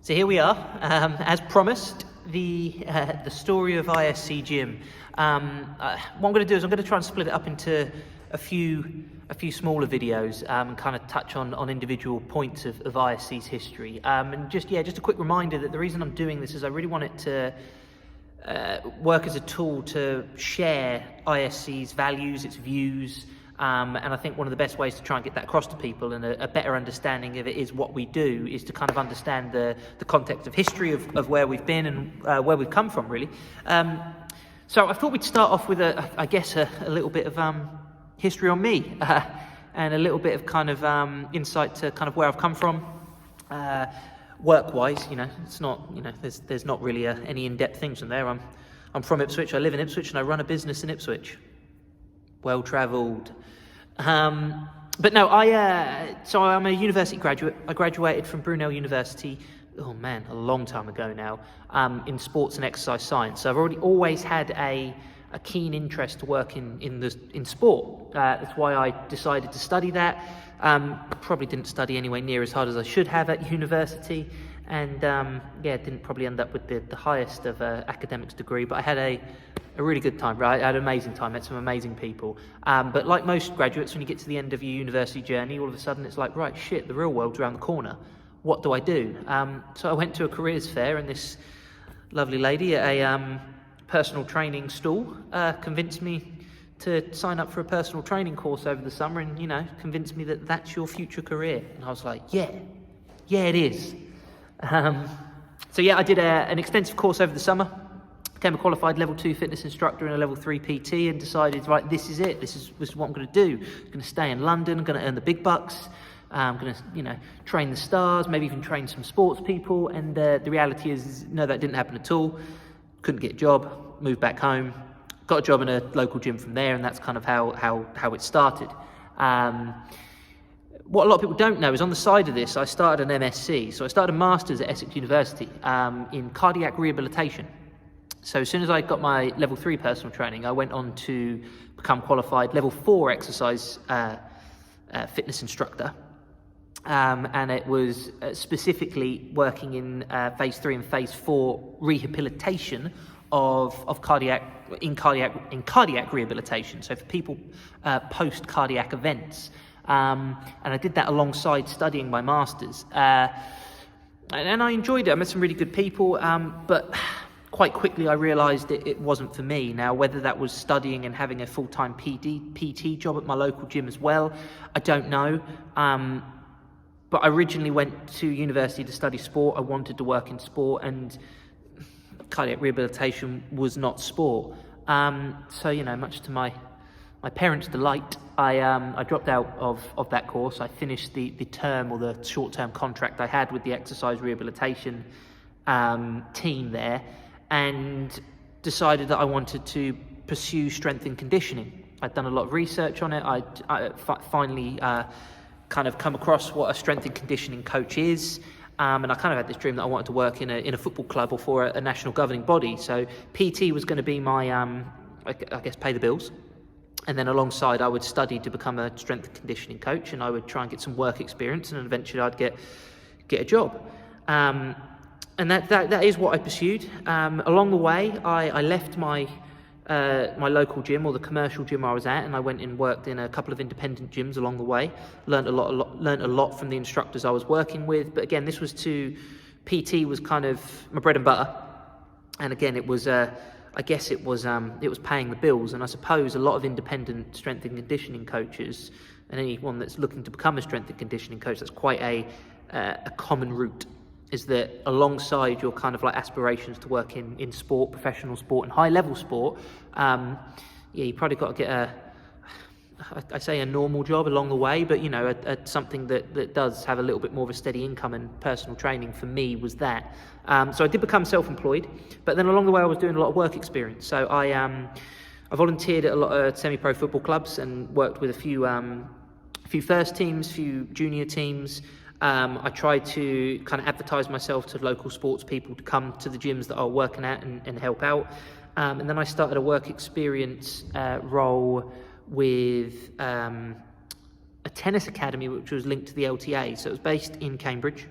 So here we are, as promised, the story of ISC Gym. What I'm going to do is I'm going to try and split it up into a few smaller videos and kind of touch on individual points of ISC's history. And just a quick reminder that the reason I'm doing this is I really want it to work as a tool to share ISC's values, its views, and I think one of the best ways to try and get that across to people and a better understanding of it is what we do is to kind of understand the context of history of where we've been and where we've come from, really. So I thought we'd start off with a little bit of history on me and a little bit of kind of insight to kind of where I've come from. Work-wise, it's not, there's not really any in-depth things in there. I'm from Ipswich, I live in Ipswich, and I run a business in Ipswich. Well-travelled. But no, so I'm a university graduate. I graduated from Brunel University, a long time ago now, in sports and exercise science. So I've always had a keen interest to work in sport. That's why I decided to study that. Probably didn't study anywhere near as hard as I should have at university, and didn't probably end up with the highest of academics degree, but I had a really good time, right? I had an amazing time, met some amazing people. But like most graduates, when you get to the end of your university journey, all of a sudden it's like, right, shit, the real world's around the corner. What do I do? So I went to a careers fair, and this lovely lady at a personal training stall convinced me to sign up for a personal training course over the summer and, convinced me that that's your future career. And I was like, yeah, it is. I did an extensive course over the summer, became a qualified level 2 fitness instructor and a level 3 PT, and decided, right, this is it. This is what I'm going to do. I'm going to stay in London. I'm going to earn the big bucks. I'm going to, train the stars, maybe even train some sports people. And the reality is, no, that didn't happen at all. Couldn't get a job, moved back home, got a job in a local gym from there, and that's kind of how it started. What a lot of people don't know is on the side of this, I started an MSc. So I started a master's at Essex University in cardiac rehabilitation. So as soon as I got my level 3 personal training, I went on to become qualified level 4 exercise fitness instructor. And it was specifically working in phase 3 and phase 4 rehabilitation of cardiac rehabilitation. So for people post cardiac events. And I did that alongside studying my master's. And I enjoyed it. I met some really good people, but quite quickly I realised it wasn't for me. Now, whether that was studying and having a full-time PT job at my local gym as well, I don't know. But I originally went to university to study sport. I wanted to work in sport, and cardiac rehabilitation was not sport. Much to my parents' delight, I dropped out of that course. I finished the term or the short-term contract I had with the exercise rehabilitation team there, and decided that I wanted to pursue strength and conditioning. I'd done a lot of research on it. I finally kind of come across what a strength and conditioning coach is, and I kind of had this dream that I wanted to work in a football club or for a national governing body. So PT was going to be my, pay the bills. And then alongside, I would study to become a strength and conditioning coach, and I would try and get some work experience, and eventually I'd get a job. And that is what I pursued. Along the way, I left my local gym or the commercial gym I was at, and I went and worked in a couple of independent gyms along the way. Learned a lot from the instructors I was working with. But again, PT was kind of my bread and butter. And again, it was paying the bills. And I suppose a lot of independent strength and conditioning coaches, and anyone that's looking to become a strength and conditioning coach, that's quite a common route. Is that alongside your kind of like aspirations to work in sport, professional sport and high level sport, you probably got to get a normal job along the way, but something that does have a little bit more of a steady income, and personal training for me was that. So I did become self-employed, but then along the way I was doing a lot of work experience. So I volunteered at a lot of semi-pro football clubs and worked with a few first teams, few junior teams. I tried to kind of advertise myself to local sports people to come to the gyms that I was working at and help out. And then I started a work experience role with a tennis academy which was linked to the LTA. So it was based in Cambridge.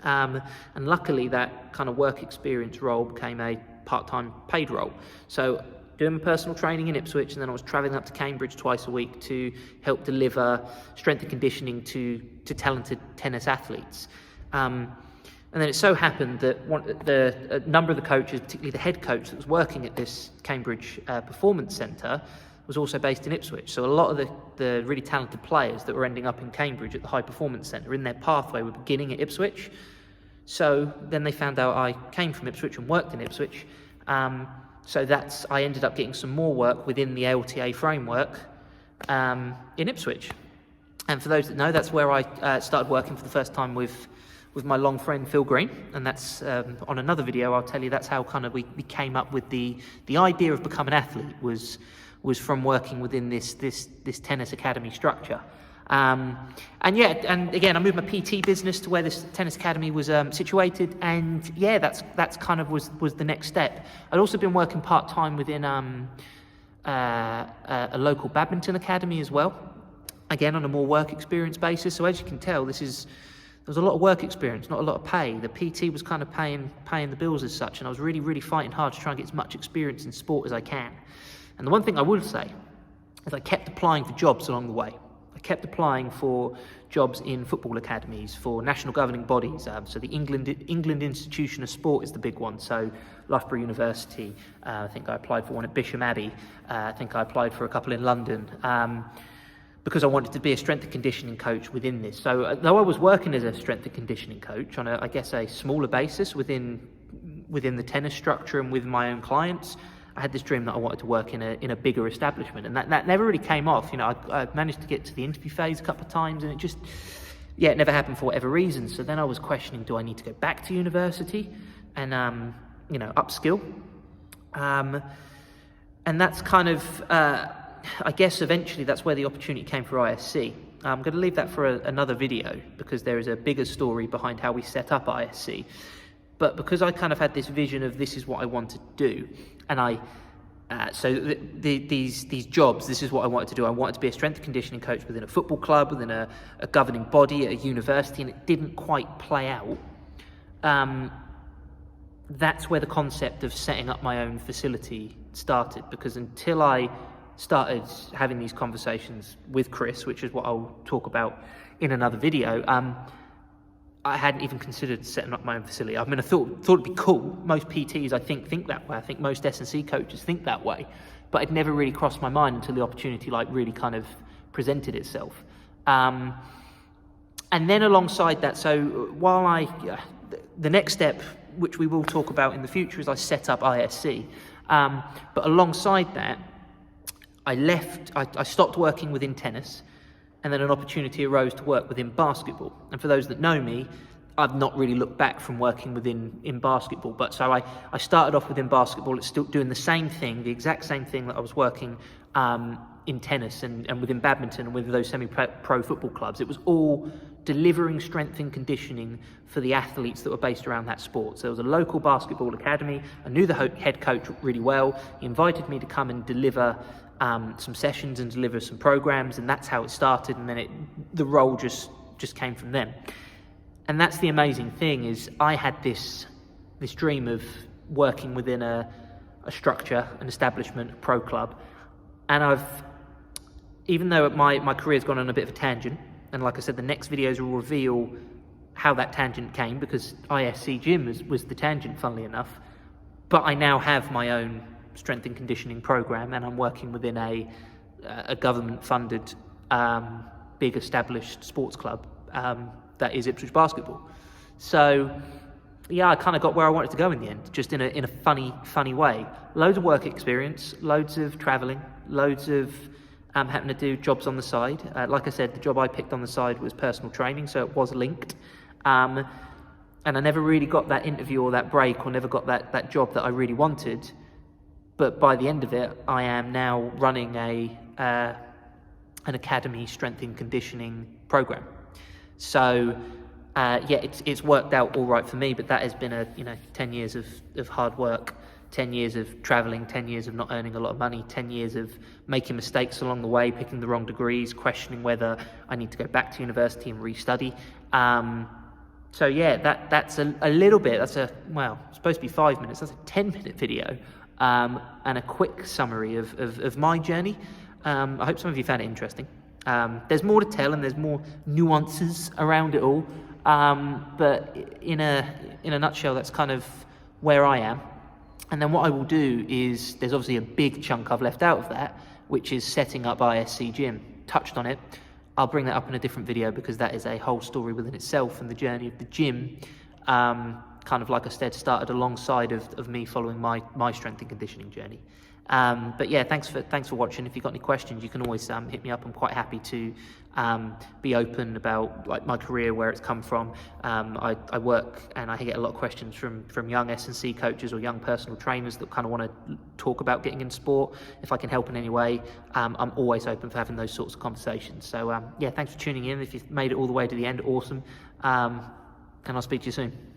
And luckily that kind of work experience role became a part-time paid role. So doing my personal training in Ipswich, and then I was travelling up to Cambridge twice a week to help deliver strength and conditioning to talented tennis athletes. And then it so happened that a number of the coaches, particularly the head coach that was working at this Cambridge Performance Centre, was also based in Ipswich. So a lot of the really talented players that were ending up in Cambridge at the High Performance Centre in their pathway were beginning at Ipswich. So then they found out I came from Ipswich and worked in Ipswich. So I ended up getting some more work within the ALTA framework in Ipswich. And for those that know, that's where I started working for the first time with my long friend Phil Green, and that's on another video I'll tell you that's how kind of we came up with the idea of becoming an athlete was from working within this tennis academy structure. And again I moved my PT business to where this tennis academy was situated, and yeah, that's kind of was the next step. I'd also been working part-time within a local badminton academy as well, again on a more work experience basis. So as you can tell, there was a lot of work experience, not a lot of pay. The PT was kind of paying the bills as such, and I was really, really fighting hard to try and get as much experience in sport as I can. And the one thing I will say is I kept applying for jobs along the way. I kept applying for jobs in football academies, for national governing bodies. So the England Institution of Sport is the big one. So Loughborough University, I think I applied for one at Bisham Abbey. I think I applied for a couple in London. Because I wanted to be a strength and conditioning coach within this. So though I was working as a strength and conditioning coach on a smaller basis within the tennis structure and with my own clients, I had this dream that I wanted to work in a bigger establishment, and that never really came off. I managed to get to the interview phase a couple of times, and it never happened for whatever reason. So then I was questioning, do I need to go back to university and upskill? And that's kind of I guess eventually that's where the opportunity came for ISC. I'm going to leave that for another video because there is a bigger story behind how we set up ISC. But because I kind of had this vision of this is what I want to do, and these jobs, this is what I wanted to do. I wanted to be a strength and conditioning coach within a football club, within a governing body at a university, and it didn't quite play out. That's where the concept of setting up my own facility started, because until I started having these conversations with Chris, which is what I'll talk about in another video, I hadn't even considered setting up my own facility. I mean, I thought it'd be cool. Most PTs, I think that way. I think most S&C coaches think that way. But it never really crossed my mind until the opportunity really kind of presented itself. And then alongside that, so while the next step, which we will talk about in the future, is I set up ISC. But alongside that, I stopped working within tennis, and then an opportunity arose to work within basketball. And for those that know me, I've not really looked back from working in basketball. But so I started off within basketball. It's still doing the same thing, the exact same thing that I was working in tennis and within badminton and with those semi-pro football clubs. It was all delivering strength and conditioning for the athletes that were based around that sport. So there was a local basketball academy. I knew the head coach really well. He invited me to come and deliver some sessions and deliver some programs, and that's how it started. And then the role just came from them. And that's the amazing thing, is I had this dream of working within a structure, an establishment, a pro club. And even though my career's gone on a bit of a tangent, and like I said, the next videos will reveal how that tangent came, because ISC Gym was the tangent, funnily enough. But I now have my own strength and conditioning program, and I'm working within a government-funded, big established sports club that is Ipswich Basketball. So yeah, I kind of got where I wanted to go in the end, just in a funny way. Loads of work experience, loads of travelling, loads of having to do jobs on the side. Like I said, the job I picked on the side was personal training, so it was linked. And I never really got that interview or that break, or never got that job that I really wanted. But by the end of it, I am now running an academy strength and conditioning program. So it's worked out all right for me, but that has been 10 years of hard work, 10 years of traveling, 10 years of not earning a lot of money, 10 years of making mistakes along the way, picking the wrong degrees, questioning whether I need to go back to university and restudy. So yeah, that's a little bit. That's well, it's supposed to be 5 minutes. That's a 10-minute video, and a quick summary of my journey. I hope some of you found it interesting. There's more to tell and there's more nuances around it all, but in a nutshell, that's kind of where I am. And then what I will do is, there's obviously a big chunk I've left out of that, which is setting up ISC Gym. Touched on it. I'll bring that up in a different video because that is a whole story within itself, and the journey of the gym, kind of like I said, started alongside of me following my strength and conditioning journey. But yeah, thanks for watching. If you've got any questions, you can always hit me up. I'm quite happy to be open about like my career, where it's come from. I work and I get a lot of questions from young S&C coaches or young personal trainers that kind of want to talk about getting in sport. If I can help in any way, I'm always open for having those sorts of conversations. So yeah, thanks for tuning in. If you've made it all the way to the end, awesome. And I'll speak to you soon.